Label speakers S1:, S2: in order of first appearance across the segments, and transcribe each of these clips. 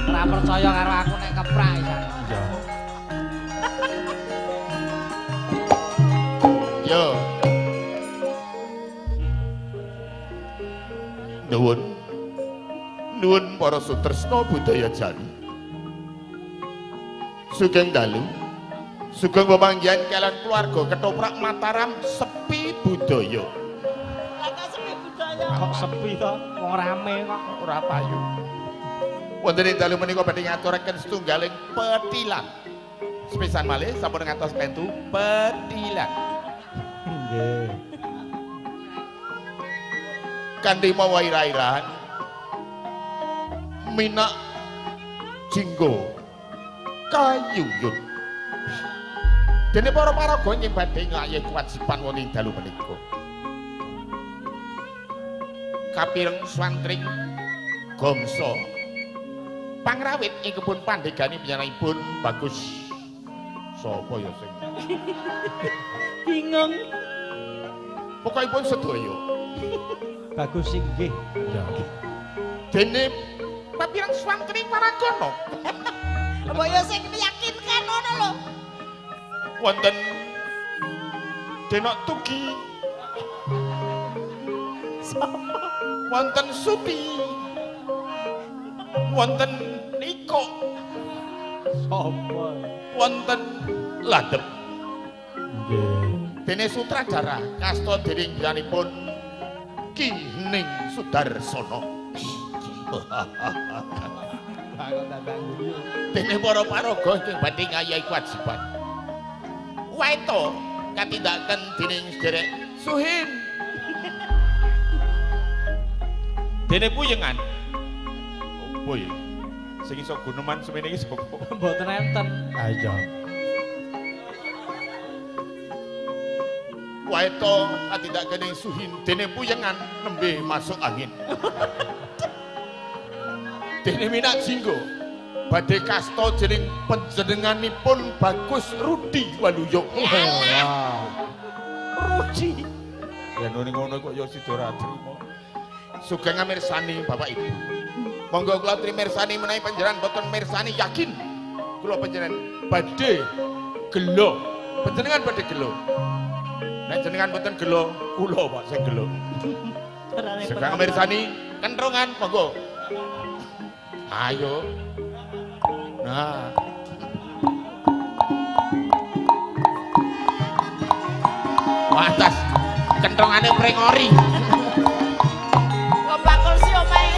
S1: Ora percaya karo aku nek keprak isan.
S2: Yo. Nuwun. Nuwun para sutresna budaya Jawi. Sugeng dalu. Sugeng pemanggihan kalian keluarga ketoprak Mataram sepi budaya.
S1: Kok sepi to? Wong rame kok.
S2: Ora payu. Wonten ing dalu menika badhe ngaturaken setunggaling petilan. Sepisan malih sampun ngantos pentu petilan.
S1: Nggih.
S2: Kanthi mawa ira-irahan minak jinggo kayuyut. Dene para paraga ing badhe nglayahi kewajiban wonten ing dalu menika. Kapireng swantring gomso pangrawit ing kebun pandegani panjenenganipun bagus sapa ya sing
S3: Bingung.
S2: pokokipun sedaya
S1: Bagus inggih. Ya.
S2: dene kapireng swantring paragana
S3: Apa ya sing meyakinkan ngono lho.
S2: wonten Denok Tugi wonten Suti wonten Niko
S1: Sapa?
S2: wonten Ladep
S1: Nggih.
S2: dene sutradara kasta dening pun Ki Ning Sudarsono dene para paraga ing badhe ngayahi kewajiban waeto katindakan dening sederek Suhin dene puyengan opo ya sing iso guneman semene iki sapa
S1: Mboten enten. Ayo.
S2: waeto katindakan dening Suhin dene puyengan nembe masuk angin dene minak jinggo badhe kasta jeneng panjenenganipun Bagus Rudi Waluyo Rudi ya ngono kok ya sida ora trima sugeng mirsani Bapak Ibu monggo kula trimirsani menawi panjenengan boten mirsani yakin kula panjenengan badhe gelo panjenengan badhe gelo nek jenengan boten gelo kula Pak sing gelo sugeng mirsani kentrongan monggo ayo nah watas kentrongane prengori
S3: Ngobakul si omae.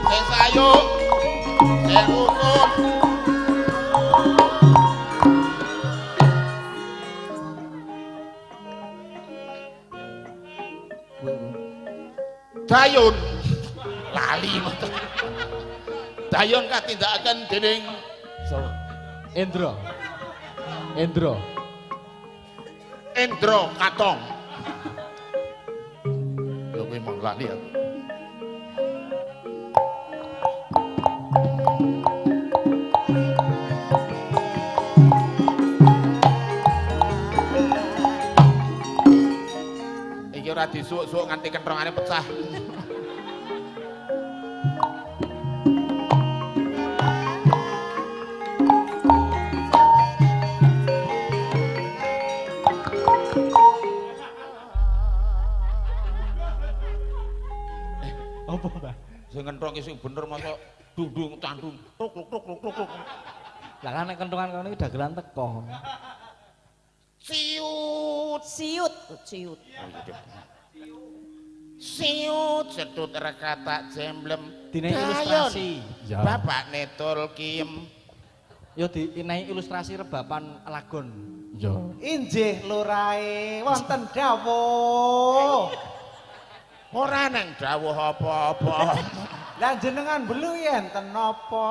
S2: sing sayuk sing rukun Dayon lali Dayon katindakaken dening
S1: Endro. Endro.
S2: Endro Katong. Lho kuwi mong lali aku. Iki ora disuwuk-suwuk nganti kentrongane pecah.
S1: Apa, Mbak?
S2: Sing kentrong sing bener masa dung tandung truk truk truk truk truk.
S1: Lah kan nek kentongan kono iki dagelan teko.
S2: Siut
S3: Siut, siut.
S2: siut sedut rekata jemblem
S1: Dine ilustrasi. Ya.
S2: Bapak Netul Kiem
S1: Yo diinahi ilustrasi rebapan lagon. Yo.
S4: Injih lurae wonten dawuh.
S2: ora nang dawuh apa-apa
S4: Lah jenengan belu enten napa?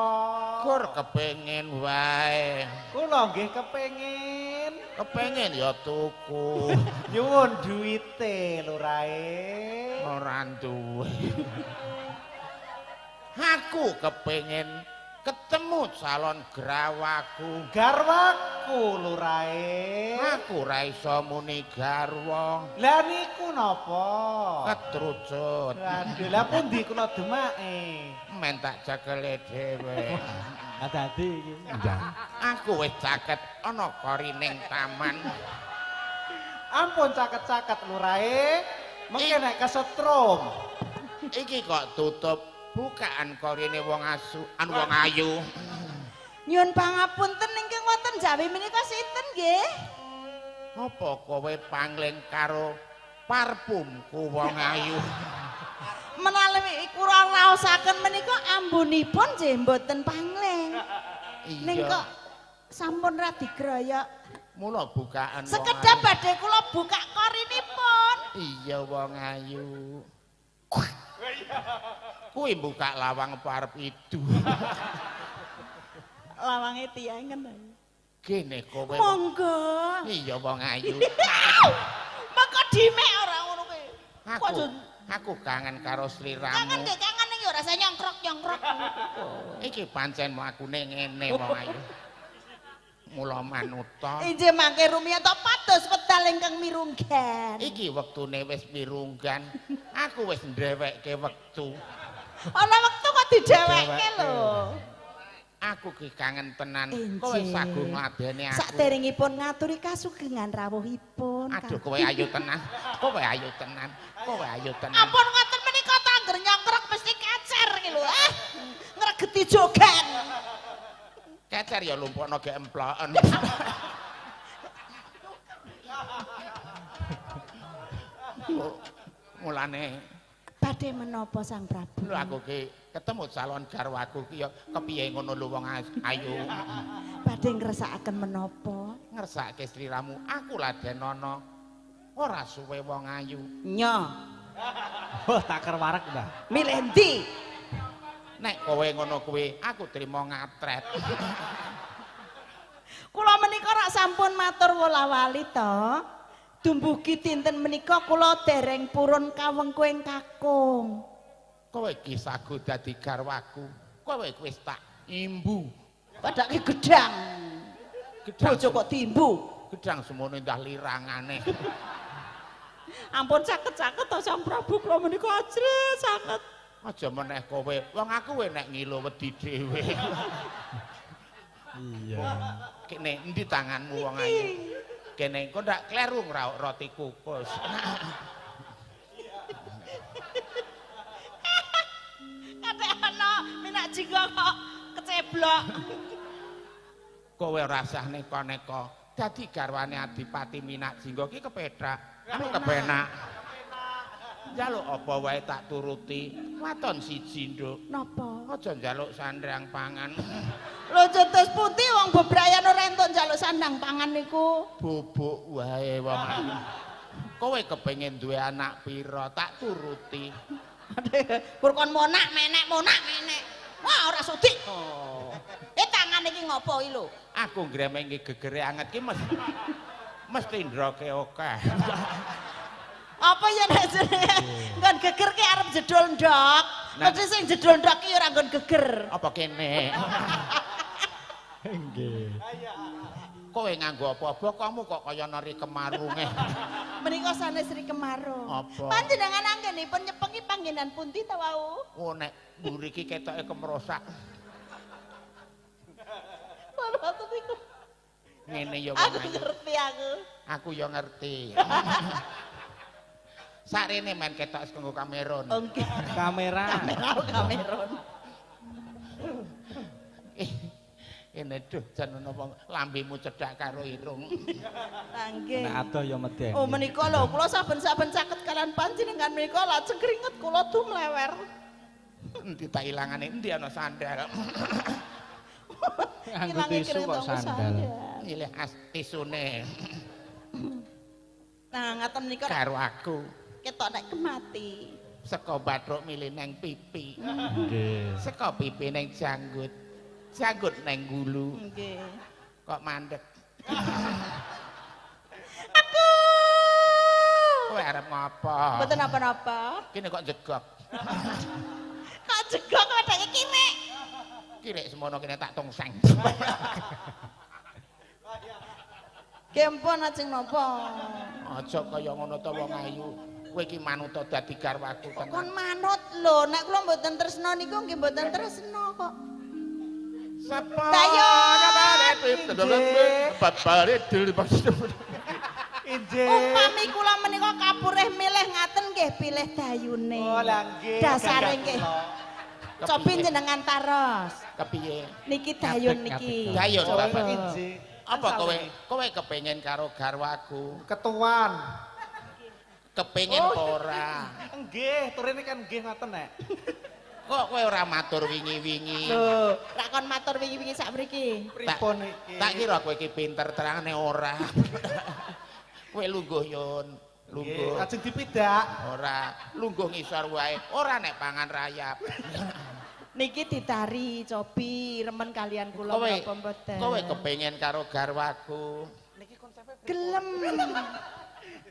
S2: kur kepengin wae
S4: Kula nggih kepengin
S2: kepengin ya tuku
S4: nyuwun duwite lurae.
S2: ora duwe aku kepengin ketemu calon grawaku.
S4: Garwaku lurae.
S2: Aku ra iso muni garwa.
S4: Lah niku napa?
S2: Ketrucut.
S4: Aduh, lah pundi kula demake?
S2: Men tak jagele dhewe.
S1: Hati-hati iki.
S2: Aku wis caket ana korining taman.
S4: Ampun caket-caket lurae. Mengke nek kesetrum.
S2: Iki kok tutup bukaan korine wong asu, wong ayu.
S3: Nyuwun pangapunten ingkang wonten jawi menika sinten nggih?
S2: Apa kowe pangling karo parfumku wong ayu?
S3: Menawi kula raosaken menika ambunipun nggih mboten pangling. Ning kok sampun ra digroyok.
S2: Mula bukaan wong
S3: Sekedhap
S2: ayu.
S3: badhe kula buka korinipun.
S2: Iya wong ayu. Kuwi buka lawang parep itu.
S3: Lawange tiangen.
S2: Kene kowe.
S3: Monggo.
S2: Iya wong ayu.
S3: Mengko dimek ora ngono kuwi.
S2: Aku kangen karo sliramu.
S3: Kangen nggih kangen ning ya rasa nyongkrok-nyongkrok.
S2: Iki pancen mlakune ngene wong ayu. Mula manuta.
S3: Injih mangke rumiyin to pados wedal ingkang mirunggan.
S2: Iki wektune wis mirunggan. Aku wis ndhewekke wektu.
S3: Ana wektu kok didhewekke lho.
S2: Aku ki kangen tenan.
S3: Injih.
S2: Kowe sagu ngladeni aku.
S3: Saderengipun ngaturi kasugengan rawuhipun.
S2: Aduh kowe ayu tenan. Kowe ayu tenan. Kowe ayu tenan.
S3: Ampun ngoten menika tangger nyongkrok mesti kacer iki lho. Ngregeti jogan.
S2: Kecer ya lumpukno ge emploken. Mulane
S3: Badhe menapa Sang Prabu?
S2: lho aku ki ketemu calon garwaku ki ya kepiye ngono lho wong ayu.
S3: Badhe ngresakaken menapa?
S2: Ngersake sliramu aku ladenono. Ora suwe wong ayu.
S3: Nyo,
S1: Wah, tak kerwarek, Mbah.
S3: milih ndi?
S2: Nek kowe ngono kuwi aku trimo ngatret.
S3: Kula menika rak sampun matur wola-wali to. Dumbugi dinten menika kula dereng purun kawengkuing kakung.
S2: Kowe iki sagu dadi garwaku. Kowe wis tak imbu.
S3: Padake gedang. Bojo kok timbu.
S2: Gedang semono ndah lirangane.
S3: Ampun caket-caket to Sang Prabu kula menika ajre caket.
S2: Aja meneh kowe. Wong aku nek ngilo wedi dhewe.
S1: Iya.
S2: Kene endi tanganmu wong ayu? Kene kok ndak kleru ngrauk roti kukus.
S3: Kate ana minak jinggo kok keceblok.
S2: Kowe rasah neko-neko. Dadi garwane Adipati Minak Jinggo ki kepethak. Aku kepenak. Njaluk apa wae tak turuti. Waton siji, Nduk.
S3: Napa?
S2: Aja njaluk sandang pangan.
S3: Lho cetus pundi wong bebrayan ora entuk njaluk sandang pangan niku.
S2: Bubuk wae wong ayu. Kowe kepengin duwe anak pira tak turuti.
S3: Pur kon monak menek. Wah ora sudi. Oh. Tangan iki ngopo iki lho?
S2: Aku ngremengi gegere anget ki mesti ndroke akeh.
S3: Apa ya nek jenenge nggon geger ki arep jedul ndok. Mesti sing jedul ndok ki ora nggon geger.
S2: Apa kene?
S1: Nggih.
S2: Kowe nganggo apa? Bokomu kok kaya nari kemarunge.
S3: Menika sanes Sri Kemarung.
S2: Apa?
S3: Panjenengan anggenipun nyepengi panggenan pundi ta wau?
S2: Oh nek mburi ki ketoke kemrosak.
S3: Waktu iku.
S2: Ngene ya
S3: Aku
S2: wong ayu.
S3: ngerti aku.
S2: Aku ya ngerti. Sarene men ketok kanggo kameron.
S3: Oke.
S1: Kamera.
S3: Kameron.
S2: Ini duh jan napa lambemu cedhak karo irung.
S3: Nggih.
S1: Nek adoh ya medeni.
S3: Oh menika lho, kula saben-saben caket kalian panjenengan menika lajeng keringet kula tumlewer.
S2: Endi tak ilangane endi ana sandal.
S1: Nganggo tisu kok sandal.
S2: Milih tisune
S3: Nah, ngaten menika
S2: karo aku.
S3: ketok nek kemati.
S2: Saka bathuk milih nang pipi.
S1: Nggih.
S2: Saka pipi nang janggut. Janggut nang gulu.
S3: Nggih.
S2: Kok mandek.
S3: Aku.
S2: Kowe arep ngopo?
S3: Mboten napa-napa.
S2: Kene kok jegok.
S3: Kok jegok wedake kene.
S2: Kirek semono kene tak tongseng.
S3: Kempon ajeng napa?
S2: Aja kaya ngono to wong ayu. Kowe iki manut dadi garwaku
S3: Kon
S2: tenan.
S3: manut lho, nek kula mboten tresno niku nggih mboten tresno kok.
S2: Sapa?
S3: Dayo.
S4: Injih.
S3: Upami kula menika kapurih milih ngaten nggih pilih dayune.
S4: Oh, lah nggih.
S3: Dasare
S4: Gagah
S3: nggih.
S4: kula.
S3: Cobi jenengan taros.
S2: Kepiye?
S3: Niki dayun niki.
S2: Dayun,
S3: Coba.
S2: Bapak.
S4: Injih.
S2: Apa kowe kepengin karo garwaku?
S4: Ketuan.
S2: Kepengin apa ora?
S4: Nggih, turine kan nggih ngoten nek.
S2: Kok kowe ora matur wingi-wingi?
S3: Lho, rak kon matur wingi-wingi sak mriki.
S4: Pripun iki?
S2: Tak kira kowe iki pinter terangane ora. Kowe lungguh Yun,
S4: Nggih,
S2: lungguh.
S4: ajeng dipidak.
S2: Ora, lungguh ngisor wae. Ora nek pangan rayap.
S3: Niki ditari cobi remen kalian kula
S2: Kowe
S3: menapa mboten.
S2: kowe kepengin karo garwaku.
S3: gelem.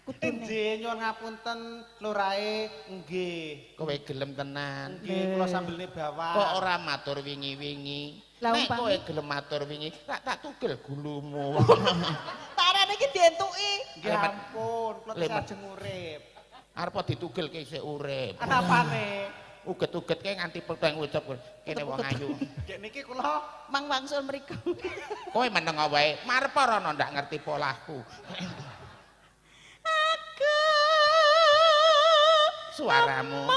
S3: Kudune.
S4: Nggih, nyuwun ngapunten lurae nggih.
S2: Kowe gelem tenan.
S4: Nggih, kula sambelne bawah.
S2: Kok ora matur wingi-wingi?
S3: Lah,
S2: Nek
S3: umpami-
S2: kowe gelem matur wingi, tak tugel gulumu.
S3: Tarane iki dientuki.
S4: Nggih ampun, kula
S2: Lemet.
S4: sajeng urip.
S2: Arep ditugelke isih urip.
S4: Anapane?
S2: Uget-uget kae nganti peteng ucap kene wong ayu.
S4: Nggih niki kula
S3: Mang wangsul mriku.
S2: Kowe meneng wae, marep ora ndak ngerti polahku.
S3: Aku
S2: Suaramu.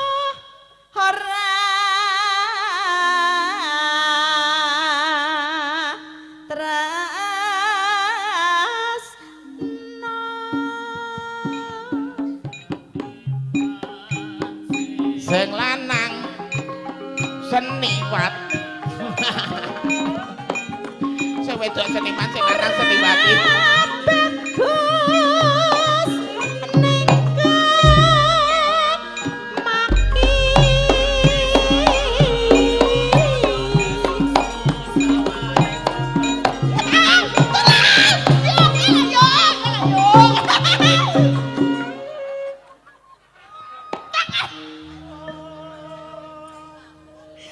S3: ora
S2: Sing lanang seniwat. Sing wedok seniman, sing lanang seniwati.
S3: bagus nengko maki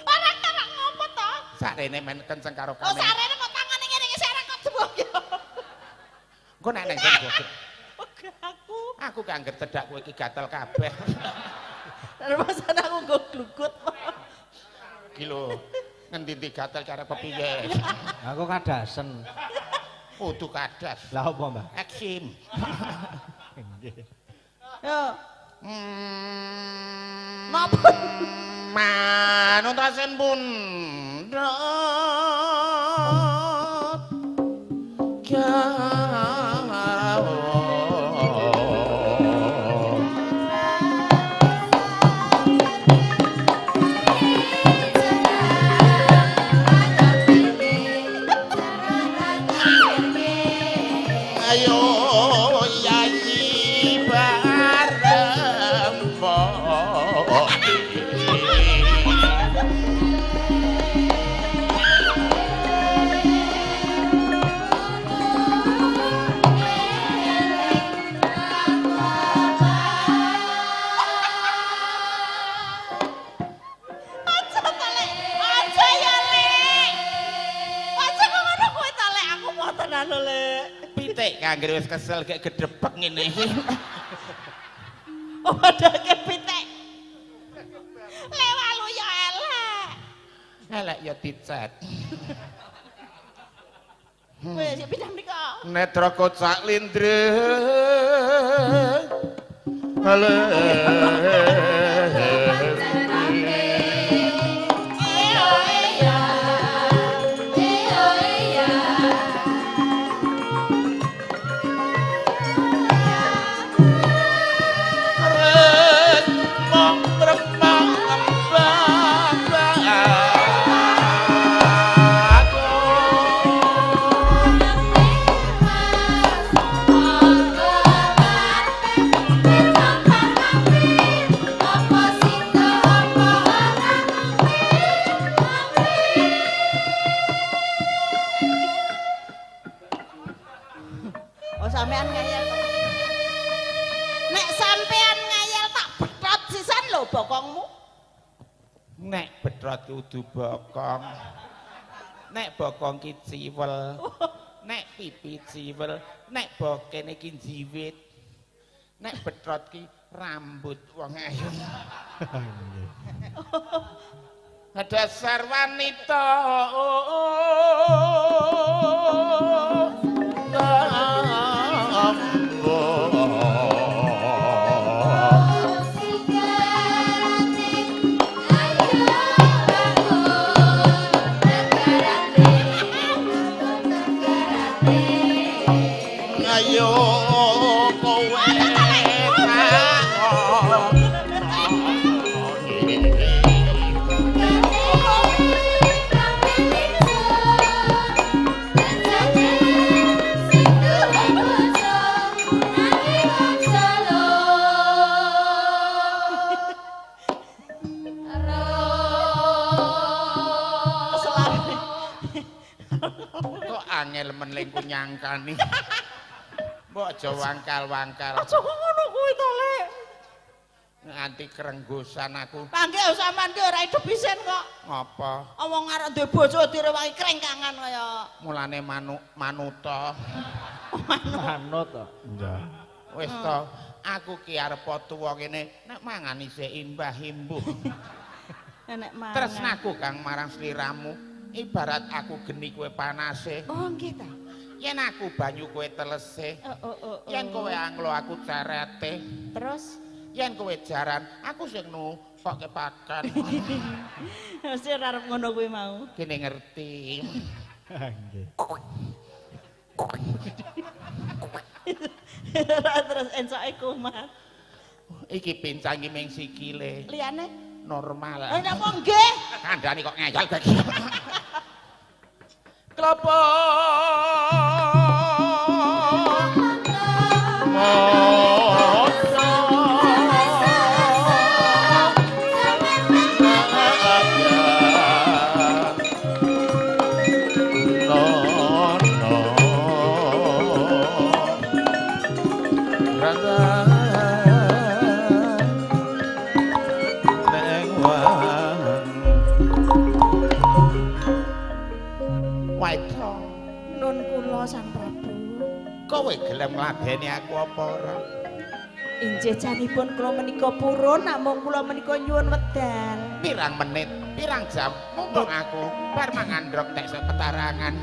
S3: Ora karo ngopo to?
S2: Sarene men kenceng karo
S3: Oh
S2: kamen.
S3: sarene kok tangane ngene iki sareng kok jebok ya.
S2: Engko nek nang goget.
S3: Aku.
S2: Aku gak angger cedak kowe iki gatel kabeh.
S3: Terpasan aku nggo glugut.
S2: Iki lho, ngendi-endi gatel cara kepiye?
S1: Aku kadasen.
S2: Kudu kadas.
S1: Lah apa, Mbah?
S2: Eksim.
S3: Yo.
S2: Napa? Manutasen pun. Ayo yayi bareng mbok.
S3: Aja ta Lek. Aja ya Lek. Aja kok ngono kowe ta Lek, aku mboten anu Lek.
S2: Pitik kangger wis kesel kayak gedebek ngene iki.
S3: Oh padake pitik. Lewalu ya elek.
S2: Elek ya dicet.
S3: Wis sik pindah mriko.
S2: Netra kocak lindre. Ale.
S3: Oh sampean ngayal. Nek sampean ngayal tak betot sisan lho bokongmu.
S2: Nek betrot kudu bokong. nek bokong ki ciwel, nek pipi ciwel, nek bokene ki jiwit, nek betrot ki rambut wong ayu. Dasar wanita ayo kowe kok angel men lengku nyangkani. Mbok aja wangkal-wangkal.
S3: Aja ngono kuwi to, Lek.
S2: Nganti kerenggosan aku.
S3: Pangge sampean ki ora hidup isen kok.
S2: Ngapa?
S3: Wong arep duwe bojo direwangi krengkangan kaya.
S2: Mulane manuta.
S1: Manut to.
S5: Iya.
S2: Wis to, aku ki arep tuwa kene nek mangan isih imbah-imbuh.
S3: Nek mangan.
S2: Tresnaku Kang marang sliramu ibarat aku geni kowe panase.
S3: Oh nggih ta.
S2: Yen aku banyu kowe telese. Yen kowe anglo aku cerete.
S3: Terus
S2: Yen kowe jaran aku sing nukokke pakan.
S3: mesti ora arep ngono kuwi mau.
S2: Kene ngerti.
S5: Nggih.
S3: Terus ensoke kumat.
S2: Iki pincang iki ming sikile.
S3: Liyane
S2: Normal.
S3: napa nggih?
S2: Kandhane kok ngeyel bagi. Klopo.
S3: Nun kula Sang Prabu.
S2: Kowe gelem ngladeni aku apa ora?
S3: Injih janipun kula menika purun namung kula menika nyuwun wedal.
S2: Pirang menit, pirang jam mumpung aku bar mangandrok tek sepetarangan.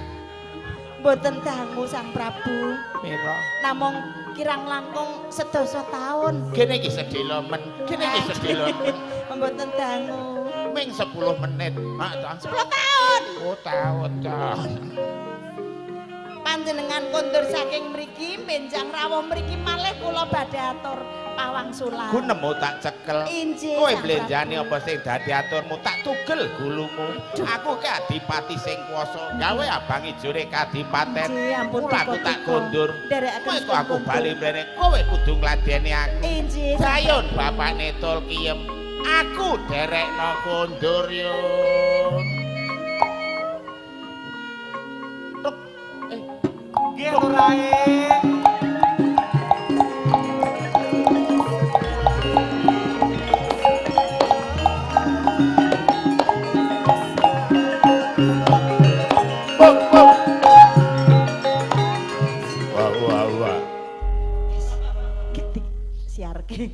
S3: Mboten dangu Sang Prabu.
S2: Pira?
S3: Namung kirang langkung sedasa taun.
S2: Kene iki sedhela men, kene iki sedhela men.
S3: Mboten dangu.
S2: Ming 10 menit. Heeh,
S3: 10 taun.
S2: Oh, taun ta.
S3: Panjenengan kondur saking mriki benjang rawuh mriki malih kula badhe atur pawangsulan.
S2: Ku nemu tak cekel.
S3: Injih.
S2: Kowe
S3: Sang
S2: blenjani apa sing dadi aturmu tak tugel gulumu. Aku ke adipati sing kuwasa gawe abang ijone kadipaten.
S3: Injih, ampun
S2: Mula aku tak kondur.
S3: Nderekaken
S2: Kowe kok aku
S3: kondur.
S2: bali mrene, kowe kudu ngladeni aku.
S3: Injih.
S2: Sayun bapakne Tulkiem. Aku derekno kondur yun.
S4: Nggih lurae.
S2: Wah.
S3: Getik siarke.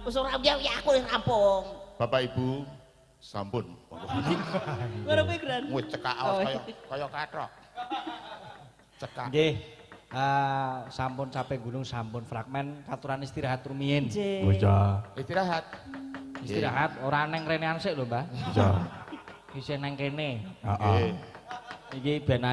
S3: Wis ora ya aku wis rampung.
S2: Bapak Ibu, sampun.
S3: Ngono kuwi Gran.
S2: Wis cekak aos kaya kathok. Cekak.
S1: Nggih. Sampun sampai gunung sampun fragmen katuran istirahat rumiyin.
S5: Oh iya.
S2: Istirahat.
S1: Istirahat ora neng renean sik lho, Mbah.
S5: Iya.
S1: Isih neng kene.
S5: Heeh.
S1: Iki ben